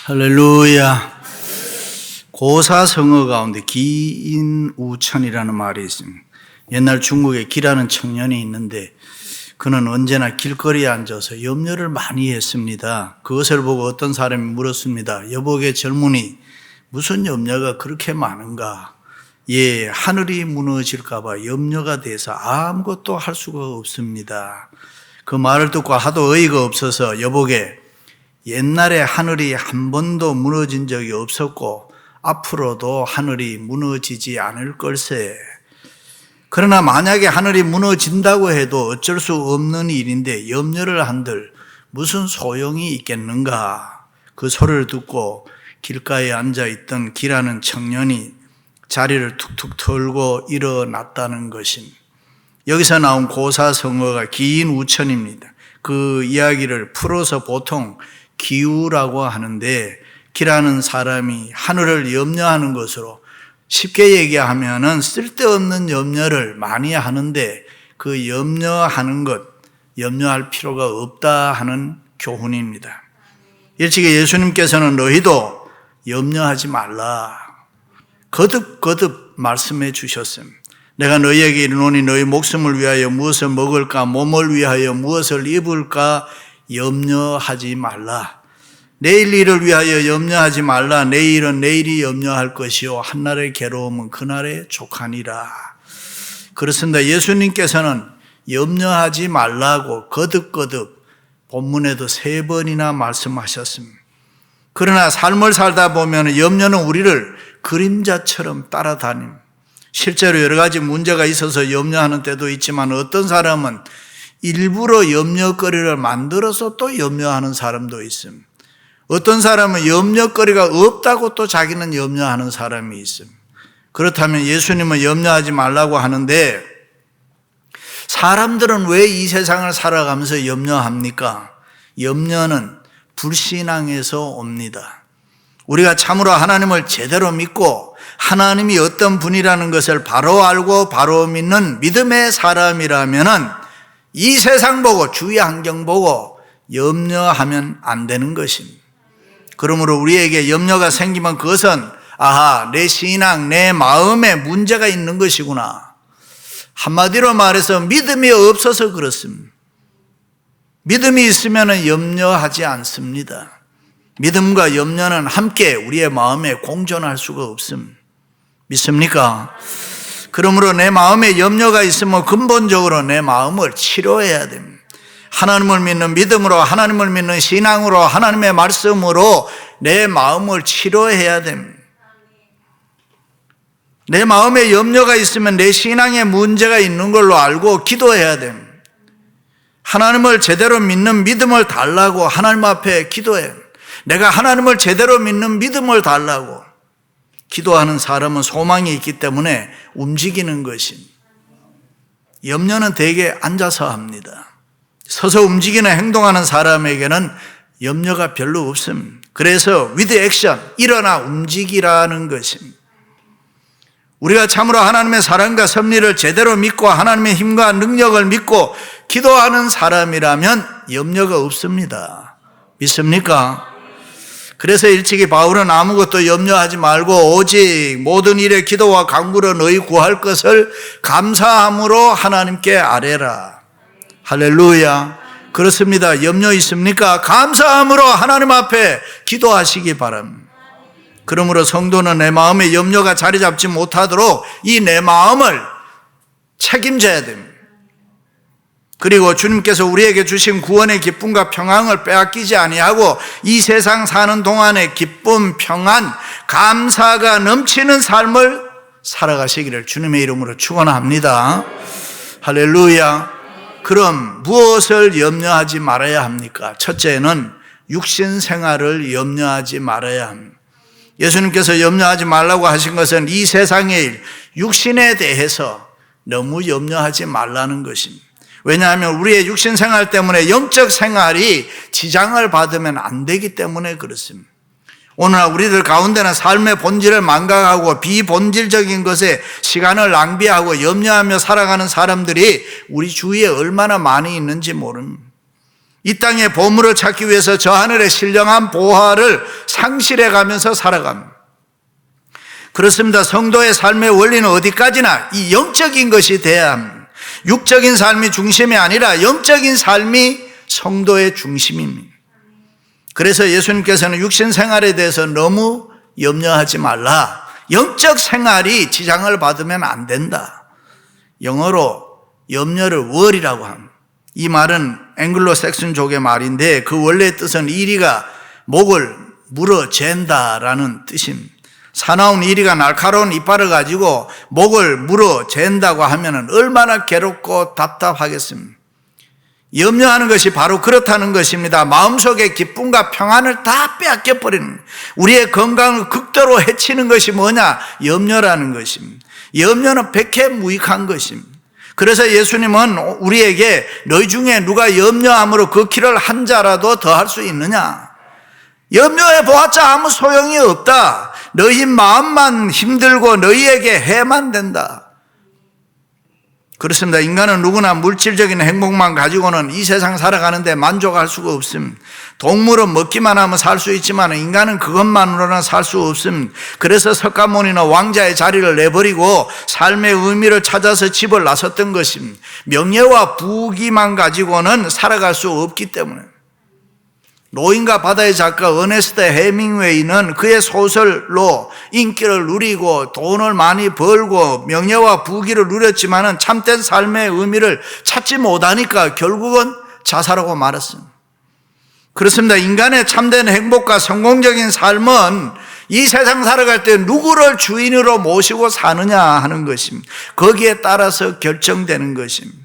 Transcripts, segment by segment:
할렐루야. 고사성어 가운데 기인우천이라는 말이 있습니다. 옛날 중국에 기라는 청년이 있는데 그는 언제나 길거리에 앉아서 염려를 많이 했습니다. 그것을 보고 어떤 사람이 물었습니다. 여보게 젊은이, 무슨 염려가 그렇게 많은가? 예, 하늘이 무너질까 봐 염려가 돼서 아무것도 할 수가 없습니다. 그 말을 듣고 하도 어이가 없어서 여보게, 옛날에 하늘이 한 번도 무너진 적이 없었고 앞으로도 하늘이 무너지지 않을 걸세. 그러나 만약에 하늘이 무너진다고 해도 어쩔 수 없는 일인데 염려를 한들 무슨 소용이 있겠는가? 그 소리를 듣고 길가에 앉아있던 기라는 청년이 자리를 툭툭 털고 일어났다는 것입니다. 여기서 나온 고사성어가 기인우천입니다. 그 이야기를 풀어서 보통 기우라고 하는데, 기라는 사람이 하늘을 염려하는 것으로 쉽게 얘기하면은 쓸데없는 염려를 많이 하는데 그 염려하는 것, 염려할 필요가 없다 하는 교훈입니다. 일찍이 예수님께서는 너희도 염려하지 말라 거듭거듭 말씀해 주셨습니다. 내가 너희에게 이르노니 너희 목숨을 위하여 무엇을 먹을까, 몸을 위하여 무엇을 입을까 염려하지 말라. 내일 일을 위하여 염려하지 말라. 내일은 내일이 염려할 것이요 한날의 괴로움은 그날의 족하니라. 그렇습니다. 예수님께서는 염려하지 말라고 거듭거듭 본문에도 3번이나 말씀하셨습니다. 그러나 삶을 살다 보면 염려는 우리를 그림자처럼 따라다닙니다. 실제로 여러 가지 문제가 있어서 염려하는 때도 있지만 어떤 사람은 일부러 염려거리를 만들어서 또 염려하는 사람도 있습니다. 어떤 사람은 염려거리가 없다고 또 자기는 염려하는 사람이 있습니다. 그렇다면 예수님은 염려하지 말라고 하는데 사람들은 왜 이 세상을 살아가면서 염려합니까? 염려는 불신앙에서 옵니다. 우리가 참으로 하나님을 제대로 믿고 하나님이 어떤 분이라는 것을 바로 알고 바로 믿는 믿음의 사람이라면은 이 세상 보고 주위 환경 보고 염려하면 안 되는 것입니다. 그러므로 우리에게 염려가 생기면 그것은 내 신앙, 내 마음에 문제가 있는 것이구나. 한마디로 말해서 믿음이 없어서 그렇습니다. 믿음이 있으면 염려하지 않습니다. 믿음과 염려는 함께 우리의 마음에 공존할 수가 없습니다. 믿습니까? 그러므로 내 마음에 염려가 있으면 근본적으로 내 마음을 치료해야 됩니다. 하나님을 믿는 믿음으로, 하나님을 믿는 신앙으로, 하나님의 말씀으로 내 마음을 치료해야 됩니다. 내 마음에 염려가 있으면 내 신앙에 문제가 있는 걸로 알고 기도해야 됩니다. 하나님을 제대로 믿는 믿음을 달라고 하나님 앞에 기도해요. 내가 하나님을 제대로 믿는 믿음을 달라고 기도하는 사람은 소망이 있기 때문에 움직이는 것입니다. 염려는 대개 앉아서 합니다. 서서 움직이는 행동하는 사람에게는 염려가 별로 없습니다. 그래서 with action, 일어나 움직이라는 것입니다. 우리가 참으로 하나님의 사랑과 섭리를 제대로 믿고 하나님의 힘과 능력을 믿고 기도하는 사람이라면 염려가 없습니다. 믿습니까? 그래서 일찍이 바울은 아무것도 염려하지 말고 오직 모든 일에 기도와 간구로 너희 구할 것을 감사함으로 하나님께 아뢰라. 할렐루야. 그렇습니다. 염려 있습니까? 감사함으로 하나님 앞에 기도하시기 바랍니다. 그러므로 성도는 내 마음에 염려가 자리 잡지 못하도록 이 내 마음을 책임져야 됩니다. 그리고 주님께서 우리에게 주신 구원의 기쁨과 평안을 빼앗기지 아니하고 이 세상 사는 동안의 기쁨, 평안, 감사가 넘치는 삶을 살아가시기를 주님의 이름으로 축원합니다. 할렐루야. 그럼 무엇을 염려하지 말아야 합니까? 첫째는 육신 생활을 염려하지 말아야 합니다. 예수님께서 염려하지 말라고 하신 것은 이 세상의 일, 육신에 대해서 너무 염려하지 말라는 것입니다. 왜냐하면 우리의 육신 생활 때문에 영적 생활이 지장을 받으면 안 되기 때문에 그렇습니다. 오늘날 우리들 가운데는 삶의 본질을 망각하고 비본질적인 것에 시간을 낭비하고 염려하며 살아가는 사람들이 우리 주위에 얼마나 많이 있는지 모릅니다. 이 땅의 보물을 찾기 위해서 저 하늘의 신령한 보화를 상실해 가면서 살아갑니다. 그렇습니다. 성도의 삶의 원리는 어디까지나 이 영적인 것이 돼야 합니다. 육적인 삶이 중심이 아니라 영적인 삶이 성도의 중심입니다. 그래서 예수님께서는 육신 생활에 대해서 너무 염려하지 말라. 영적 생활이 지장을 받으면 안 된다. 영어로 염려를 worry라고 합니다. 이 말은 앵글로색슨족의 말인데 그 원래의 뜻은 이리가 목을 물어 잰다라는 뜻입니다. 사나운 이리가 날카로운 이빨을 가지고 목을 물어 잰다고 하면 얼마나 괴롭고 답답하겠습니까? 염려하는 것이 바로 그렇다는 것입니다. 마음속의 기쁨과 평안을 다 빼앗겨버리는, 우리의 건강을 극도로 해치는 것이 뭐냐? 염려라는 것입니다. 염려는 백해무익한 것입니다. 그래서 예수님은 우리에게 너희 중에 누가 염려함으로 그 키를 한 자라도 더 할 수 있느냐? 염려해 보았자 아무 소용이 없다. 너희 마음만 힘들고 너희에게 해만 된다. 그렇습니다. 인간은 누구나 물질적인 행복만 가지고는 이 세상 살아가는데 만족할 수가 없습니다. 동물은 먹기만 하면 살 수 있지만 인간은 그것만으로는 살 수 없습니다. 그래서 석가모니는 왕자의 자리를 내버리고 삶의 의미를 찾아서 집을 나섰던 것입니다. 명예와 부귀만 가지고는 살아갈 수 없기 때문에. 노인과 바다의 작가 어네스트 해밍웨이는 그의 소설로 인기를 누리고 돈을 많이 벌고 명예와 부귀를 누렸지만은 참된 삶의 의미를 찾지 못하니까 결국은 자살하고 말았습니다. 그렇습니다. 인간의 참된 행복과 성공적인 삶은 이 세상 살아갈 때 누구를 주인으로 모시고 사느냐 하는 것입니다. 거기에 따라서 결정되는 것입니다.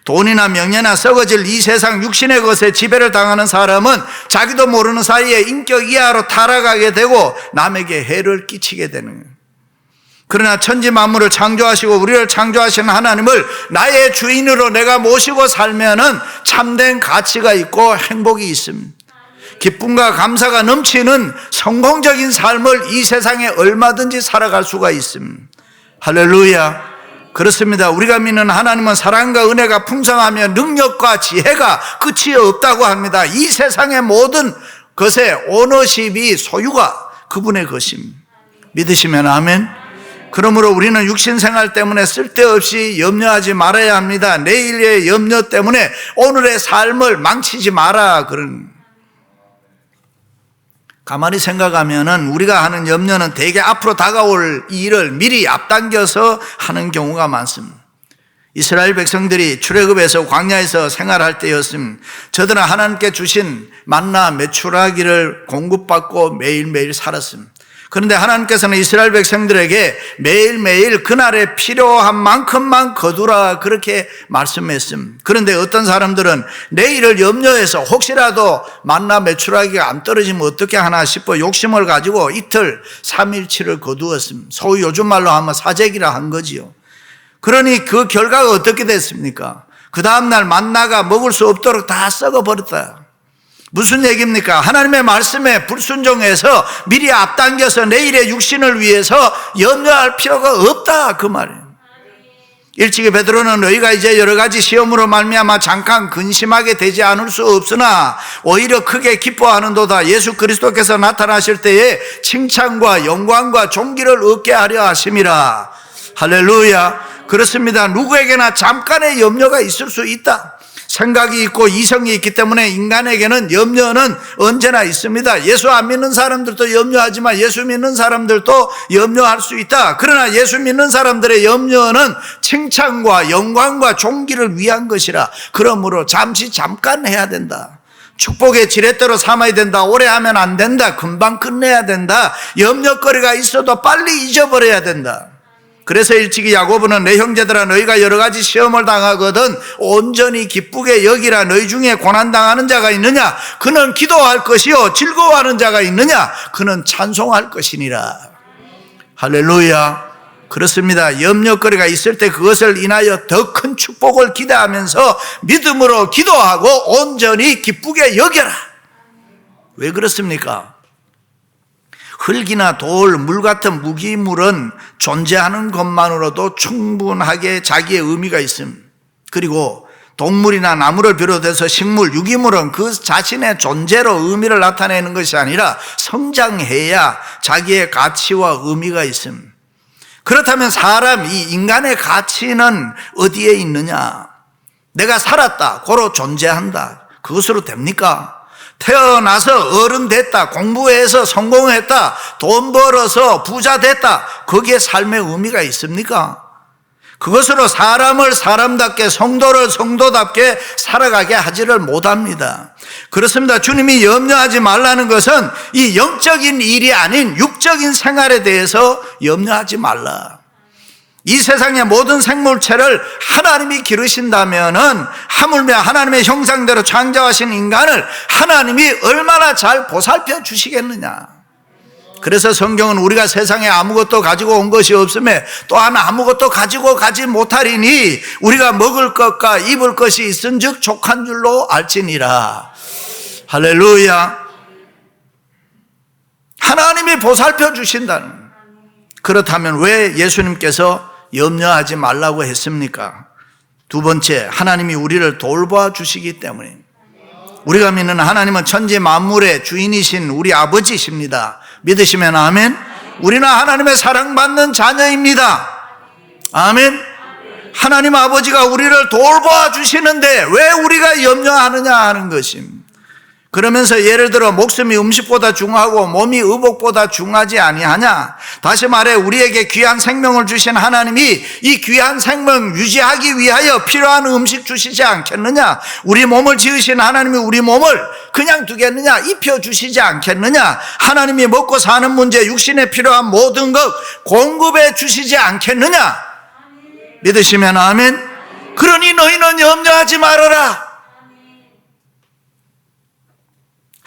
돈이나 명예나 썩어질 이 세상 육신의 것에 지배를 당하는 사람은 자기도 모르는 사이에 인격 이하로 타락하게 되고 남에게 해를 끼치게 되는 거예요. 그러나 천지 만물을 창조하시고 우리를 창조하시는 하나님을 나의 주인으로 내가 모시고 살면은 참된 가치가 있고 행복이 있습니다. 기쁨과 감사가 넘치는 성공적인 삶을 이 세상에 얼마든지 살아갈 수가 있습니다. 할렐루야. 그렇습니다. 우리가 믿는 하나님은 사랑과 은혜가 풍성하며 능력과 지혜가 끝이 없다고 합니다. 이 세상의 모든 것의 오너십이 소유가 그분의 것입니다. 믿으시면 아멘. 그러므로 우리는 육신 생활 때문에 쓸데없이 염려하지 말아야 합니다. 내일의 염려 때문에 오늘의 삶을 망치지 마라. 가만히 생각하면은 우리가 하는 염려는 대개 앞으로 다가올 일을 미리 앞당겨서 하는 경우가 많습니다. 이스라엘 백성들이 출애굽에서 광야에서 생활할 때였습니다. 저들은 하나님께 주신 만나 메추라기를 공급받고 매일매일 살았습니다. 그런데 하나님께서는 이스라엘 백성들에게 매일매일 그날에 필요한 만큼만 거두라 그렇게 말씀했습니다. 그런데 어떤 사람들은 내일을 염려해서 혹시라도 만나 메추라기가 안 떨어지면 어떻게 하나 싶어 욕심을 가지고 이틀 3일치를 거두었습니다. 소위 요즘 말로 하면 사재기라 한 거지요. 그러니 그 결과가 어떻게 됐습니까? 그 다음날 만나가 먹을 수 없도록 다 썩어버렸다. 무슨 얘기입니까? 하나님의 말씀에 불순종해서 미리 앞당겨서 내일의 육신을 위해서 염려할 필요가 없다 그 말이에요. 일찍이 베드로는 너희가 이제 여러 가지 시험으로 말미암아 잠깐 근심하게 되지 않을 수 없으나 오히려 크게 기뻐하는도다. 예수 그리스도께서 나타나실 때에 칭찬과 영광과 존귀를 얻게 하려 하심이라. 할렐루야. 그렇습니다. 누구에게나 잠깐의 염려가 있을 수 있다. 생각이 있고 이성이 있기 때문에 인간에게는 염려는 언제나 있습니다. 예수 안 믿는 사람들도 염려하지만 예수 믿는 사람들도 염려할 수 있다. 그러나 예수 믿는 사람들의 염려는 칭찬과 영광과 존귀를 위한 것이라. 그러므로 잠깐 해야 된다. 축복의 지렛대로 삼아야 된다. 오래 하면 안 된다. 금방 끝내야 된다. 염려거리가 있어도 빨리 잊어버려야 된다. 그래서 일찍이 야고보는 내 형제들아 너희가 여러 가지 시험을 당하거든 온전히 기쁘게 여기라. 너희 중에 고난당하는 자가 있느냐? 그는 기도할 것이요 즐거워하는 자가 있느냐? 그는 찬송할 것이니라. 할렐루야. 그렇습니다. 염려거리가 있을 때 그것을 인하여 더 큰 축복을 기대하면서 믿음으로 기도하고 온전히 기쁘게 여겨라. 왜 그렇습니까? 흙이나 돌, 물 같은 무기물은 존재하는 것만으로도 충분하게 자기의 의미가 있습니다. 그리고 동물이나 나무를 비롯해서 식물, 유기물은 그 자신의 존재로 의미를 나타내는 것이 아니라 성장해야 자기의 가치와 의미가 있습니다. 그렇다면 사람, 이 인간의 가치는 어디에 있느냐? 내가 살았다, 고로 존재한다. 그것으로 됩니까? 태어나서 어른 됐다, 공부해서 성공했다, 돈 벌어서 부자 됐다, 거기에 삶의 의미가 있습니까? 그것으로 사람을 사람답게, 성도를 성도답게 살아가게 하지를 못합니다. 그렇습니다. 주님이 염려하지 말라는 것은 이 영적인 일이 아닌 육적인 생활에 대해서 염려하지 말라. 이 세상의 모든 생물체를 하나님이 기르신다면은 하물며 하나님의 형상대로 창조하신 인간을 하나님이 얼마나 잘 보살펴 주시겠느냐. 그래서 성경은 우리가 세상에 아무것도 가지고 온 것이 없음에 또한 아무것도 가지고 가지 못하리니 우리가 먹을 것과 입을 것이 있은즉 족한 줄로 알지니라. 할렐루야. 하나님이 보살펴 주신다는. 그렇다면 왜 예수님께서 염려하지 말라고 했습니까? 두 번째, 하나님이 우리를 돌봐 주시기 때문입니다. 우리가 믿는 하나님은 천지 만물의 주인이신 우리 아버지십니다. 믿으시면 아멘. 우리는 하나님의 사랑받는 자녀입니다. 아멘. 하나님 아버지가 우리를 돌봐 주시는데 왜 우리가 염려하느냐 하는 것입니다. 그러면서 예를 들어 목숨이 음식보다 중하고 몸이 의복보다 중하지 아니하냐. 다시 말해 우리에게 귀한 생명을 주신 하나님이 이 귀한 생명 유지하기 위하여 필요한 음식 주시지 않겠느냐. 우리 몸을 지으신 하나님이 우리 몸을 그냥 두겠느냐. 입혀주시지 않겠느냐. 하나님이 먹고 사는 문제, 육신에 필요한 모든 것 공급해 주시지 않겠느냐. 믿으시면 아멘. 그러니 너희는 염려하지 말아라.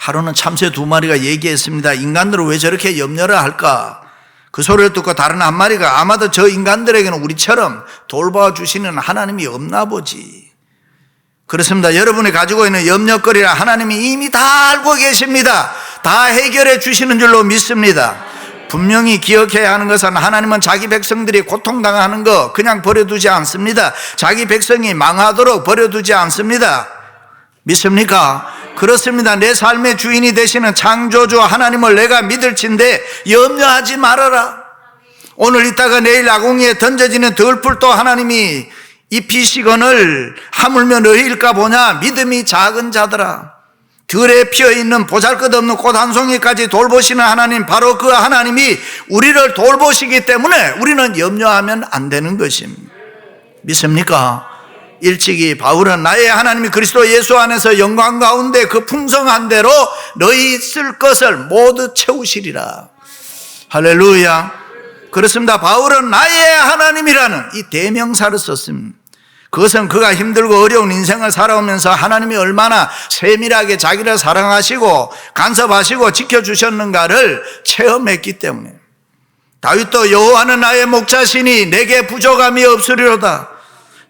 하루는 참새 2마리가 얘기했습니다. 인간들은 왜 저렇게 염려를 할까? 그 소리를 듣고 다른 한 마리가 아마도 저 인간들에게는 우리처럼 돌봐주시는 하나님이 없나 보지. 그렇습니다. 여러분이 가지고 있는 염려거리라 하나님이 이미 다 알고 계십니다. 다 해결해 주시는 줄로 믿습니다. 분명히 기억해야 하는 것은 하나님은 자기 백성들이 고통당하는 거 그냥 버려두지 않습니다. 자기 백성이 망하도록 버려두지 않습니다. 믿습니까? 그렇습니다. 내 삶의 주인이 되시는 창조주 하나님을 내가 믿을진데 염려하지 말아라. 오늘 있다가 내일 아궁이에 던져지는 들풀도 하나님이 입히시거늘 하물며 너희일까 보냐. 믿음이 작은 자들아. 들에 피어있는 보잘것없는 꽃 한 송이까지 돌보시는 하나님, 바로 그 하나님이 우리를 돌보시기 때문에 우리는 염려하면 안 되는 것입니다. 믿습니까? 일찍이 바울은 나의 하나님이 그리스도 예수 안에서 영광 가운데 그 풍성한 대로 너희 쓸 것을 모두 채우시리라. 할렐루야. 그렇습니다. 바울은 나의 하나님이라는 이 대명사를 썼습니다. 그것은 그가 힘들고 어려운 인생을 살아오면서 하나님이 얼마나 세밀하게 자기를 사랑하시고 간섭하시고 지켜주셨는가를 체험했기 때문에. 다윗도 여호와는 나의 목자시니 내게 부족함이 없으리로다.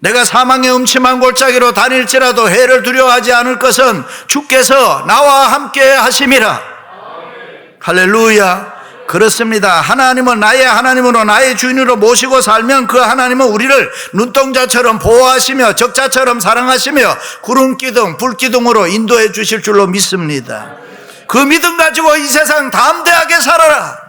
내가 사망의 음침한 골짜기로 다닐지라도 해를 두려워하지 않을 것은 주께서 나와 함께 하심이라. 할렐루야. 그렇습니다. 하나님은 나의 하나님으로 나의 주인으로 모시고 살면 그 하나님은 우리를 눈동자처럼 보호하시며 적자처럼 사랑하시며 구름기둥 불기둥으로 인도해 주실 줄로 믿습니다. 그 믿음 가지고 이 세상 담대하게 살아라.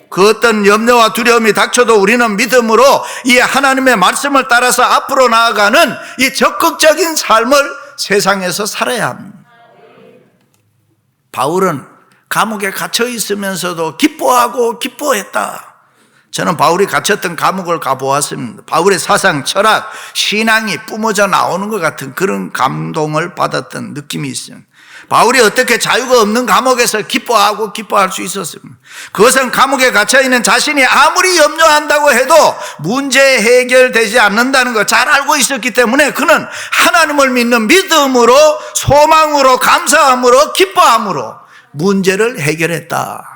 그 어떤 염려와 두려움이 닥쳐도 우리는 믿음으로 이 하나님의 말씀을 따라서 앞으로 나아가는 이 적극적인 삶을 세상에서 살아야 합니다. 바울은 감옥에 갇혀 있으면서도 기뻐하고 기뻐했다. 저는 바울이 갇혔던 감옥을 가보았습니다. 바울의 사상, 철학, 신앙이 뿜어져 나오는 것 같은 그런 감동을 받았던 느낌이 있습니다. 바울이 어떻게 자유가 없는 감옥에서 기뻐하고 기뻐할 수 있었습니까? 그것은 감옥에 갇혀있는 자신이 아무리 염려한다고 해도 문제 해결되지 않는다는 걸 잘 알고 있었기 때문에 그는 하나님을 믿는 믿음으로, 소망으로, 감사함으로, 기뻐함으로 문제를 해결했다.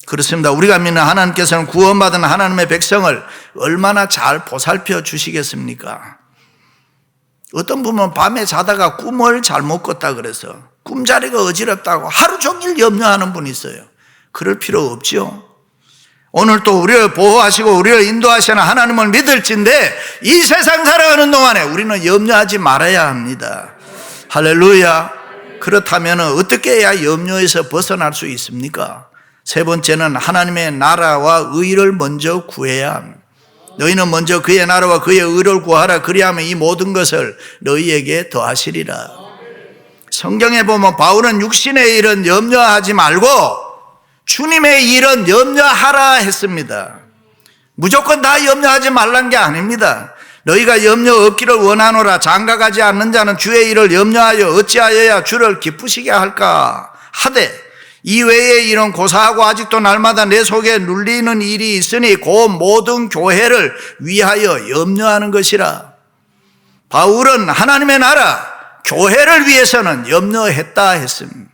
그렇습니다. 우리가 믿는 하나님께서는 구원받은 하나님의 백성을 얼마나 잘 보살펴 주시겠습니까? 어떤 분은 밤에 자다가 꿈을 잘못 꿨다 그래서 꿈자리가 어지럽다고 하루 종일 염려하는 분이 있어요. 그럴 필요 없죠. 오늘 또 우리를 보호하시고 우리를 인도하시는 하나님을 믿을진데 이 세상 살아가는 동안에 우리는 염려하지 말아야 합니다. 할렐루야. 그렇다면 어떻게 해야 염려에서 벗어날 수 있습니까? 세 번째는 하나님의 나라와 의를 먼저 구해야 합니다. 너희는 먼저 그의 나라와 그의 의를 구하라. 그리하면 이 모든 것을 너희에게 더하시리라. 성경에 보면 바울은 육신의 일은 염려하지 말고 주님의 일은 염려하라 했습니다. 무조건 다 염려하지 말란 게 아닙니다. 너희가 염려 없기를 원하노라. 장가가지 않는 자는 주의 일을 염려하여 어찌하여야 주를 기쁘시게 할까 하되 이 외의 일은 고사하고 아직도 날마다 내 속에 눌리는 일이 있으니 그 모든 교회를 위하여 염려하는 것이라. 바울은 하나님의 나라 교회를 위해서는 염려했다 했습니다.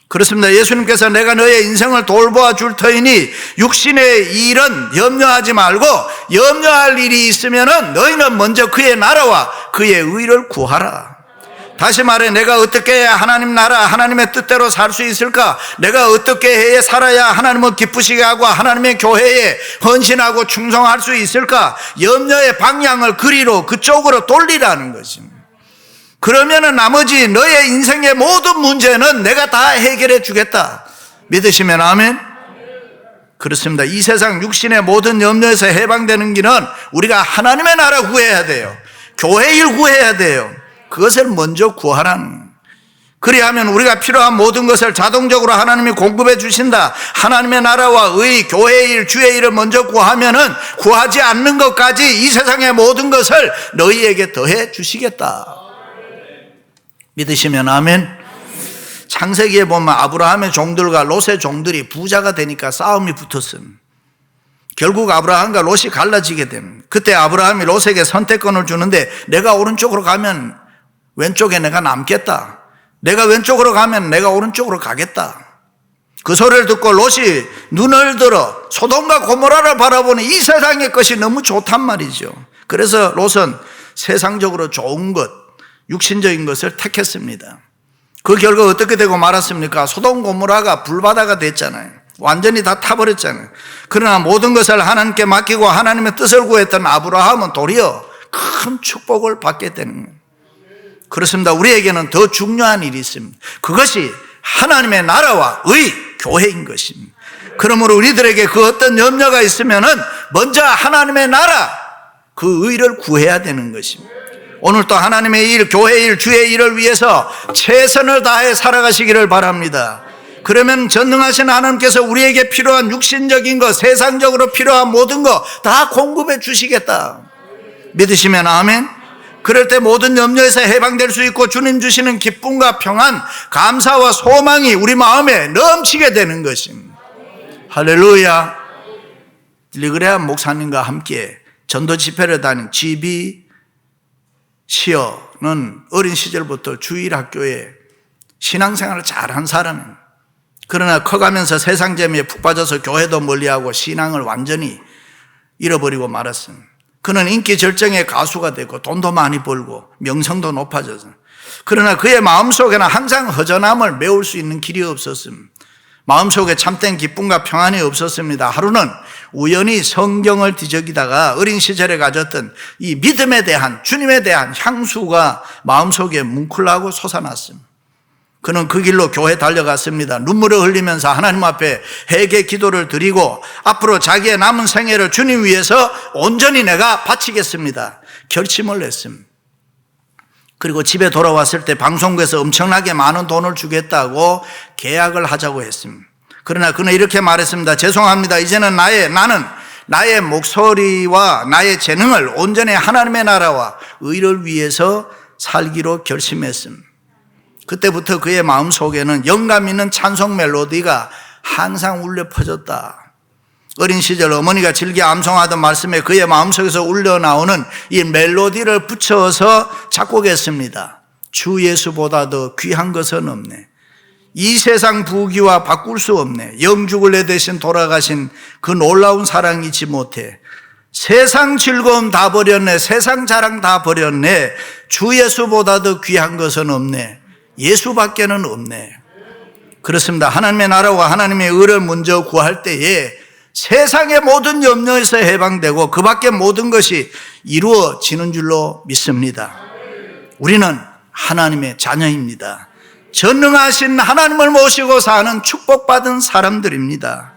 그렇습니다. 예수님께서 내가 너의 인생을 돌보아 줄 터이니 육신의 일은 염려하지 말고 염려할 일이 있으면 너희는 먼저 그의 나라와 그의 의를 구하라. 다시 말해 내가 어떻게 해야 하나님 나라 하나님의 뜻대로 살 수 있을까? 내가 어떻게 해야 살아야 하나님을 기쁘시게 하고 하나님의 교회에 헌신하고 충성할 수 있을까? 염려의 방향을 그쪽으로 돌리라는 것입니다. 그러면은 나머지 너의 인생의 모든 문제는 내가 다 해결해 주겠다. 믿으시면 아멘? 그렇습니다. 이 세상 육신의 모든 염려에서 해방되는 길은 우리가 하나님의 나라 구해야 돼요. 교회 일 구해야 돼요. 그것을 먼저 구하라는. 그리하면 우리가 필요한 모든 것을 자동적으로 하나님이 공급해 주신다. 하나님의 나라와 의, 교회의 일, 주의 일을 먼저 구하면은 구하지 않는 것까지 이 세상의 모든 것을 너희에게 더해 주시겠다. 믿으시면 아멘. 창세기에 보면 아브라함의 종들과 롯의 종들이 부자가 되니까 싸움이 붙었습니다. 결국 아브라함과 롯이 갈라지게 됩니다. 그때 아브라함이 롯에게 선택권을 주는데 내가 오른쪽으로 가면 왼쪽에 내가 남겠다. 내가 왼쪽으로 가면 내가 오른쪽으로 가겠다. 그 소리를 듣고 롯이 눈을 들어 소돔과 고모라를 바라보니 이 세상의 것이 너무 좋단 말이죠. 그래서 롯은 세상적으로 좋은 것, 육신적인 것을 택했습니다. 그 결과 어떻게 되고 말았습니까? 소돔 고모라가 불바다가 됐잖아요. 완전히 다 타버렸잖아요. 그러나 모든 것을 하나님께 맡기고 하나님의 뜻을 구했던 아브라함은 도리어 큰 축복을 받게 되는 거예요. 그렇습니다. 우리에게는 더 중요한 일이 있습니다. 그것이 하나님의 나라와 의, 교회인 것입니다. 그러므로 우리들에게 그 어떤 염려가 있으면은 먼저 하나님의 나라, 그 의를 구해야 되는 것입니다. 오늘 또 하나님의 일, 교회의 일, 주의 일을 위해서 최선을 다해 살아가시기를 바랍니다. 그러면 전능하신 하나님께서 우리에게 필요한 육신적인 것, 세상적으로 필요한 모든 것 다 공급해 주시겠다. 믿으시면 아멘. 그럴 때 모든 염려에서 해방될 수 있고 주님 주시는 기쁨과 평안, 감사와 소망이 우리 마음에 넘치게 되는 것입니다. 할렐루야. 빌리그레암 목사님과 함께 전도 집회를 다닌 GB 시어는 어린 시절부터 주일학교에 신앙생활을 잘한 사람입니다. 그러나 커가면서 세상 재미에 푹 빠져서 교회도 멀리하고 신앙을 완전히 잃어버리고 말았습니다. 그는 인기 절정의 가수가 되고 돈도 많이 벌고 명성도 높아져서, 그러나 그의 마음속에는 항상 허전함을 메울 수 있는 길이 없었습니다. 마음속에 참된 기쁨과 평안이 없었습니다. 하루는 우연히 성경을 뒤적이다가 어린 시절에 가졌던 이 믿음에 대한, 주님에 대한 향수가 마음속에 뭉클하고 솟아났습니다. 그는 그 길로 교회 달려갔습니다. 눈물을 흘리면서 하나님 앞에 회개 기도를 드리고 앞으로 자기의 남은 생애를 주님 위해서 온전히 내가 바치겠습니다. 결심을 했습니다. 그리고 집에 돌아왔을 때 방송국에서 엄청나게 많은 돈을 주겠다고 계약을 하자고 했습니다. 그러나 그는 이렇게 말했습니다. 죄송합니다. 이제는 나는 나의 목소리와 나의 재능을 온전히 하나님의 나라와 의를 위해서 살기로 결심했습니다. 그때부터 그의 마음속에는 영감 있는 찬송 멜로디가 항상 울려 퍼졌다. 어린 시절 어머니가 즐겨 암송하던 말씀에 그의 마음속에서 울려나오는 이 멜로디를 붙여서 작곡했습니다. 주 예수보다 더 귀한 것은 없네. 이 세상 부귀와 바꿀 수 없네. 영죽을 내 대신 돌아가신 그 놀라운 사랑 잊지 못해. 세상 즐거움 다 버렸네. 세상 자랑 다 버렸네. 주 예수보다 더 귀한 것은 없네. 예수밖에는 없네. 그렇습니다. 하나님의 나라와 하나님의 의를 먼저 구할 때에 세상의 모든 염려에서 해방되고 그 밖의 모든 것이 이루어지는 줄로 믿습니다. 우리는 하나님의 자녀입니다. 전능하신 하나님을 모시고 사는 축복받은 사람들입니다.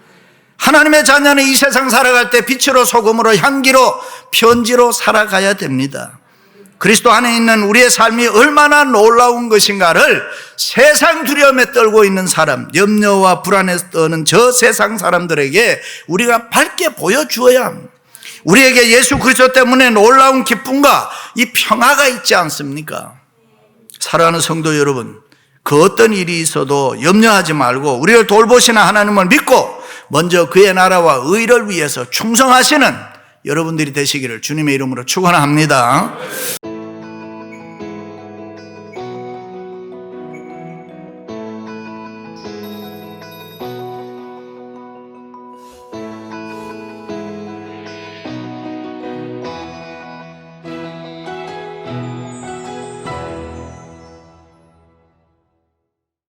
하나님의 자녀는 이 세상 살아갈 때 빛으로 소금으로 향기로 편지로 살아가야 됩니다. 그리스도 안에 있는 우리의 삶이 얼마나 놀라운 것인가를 세상 두려움에 떨고 있는 사람, 염려와 불안에 떠는 저 세상 사람들에게 우리가 밝게 보여주어야 합니다. 우리에게 예수 그리스도 때문에 놀라운 기쁨과 이 평화가 있지 않습니까? 사랑하는 성도 여러분, 그 어떤 일이 있어도 염려하지 말고 우리를 돌보시는 하나님을 믿고 먼저 그의 나라와 의를 위해서 충성하시는 여러분들이 되시기를 주님의 이름으로 축원합니다.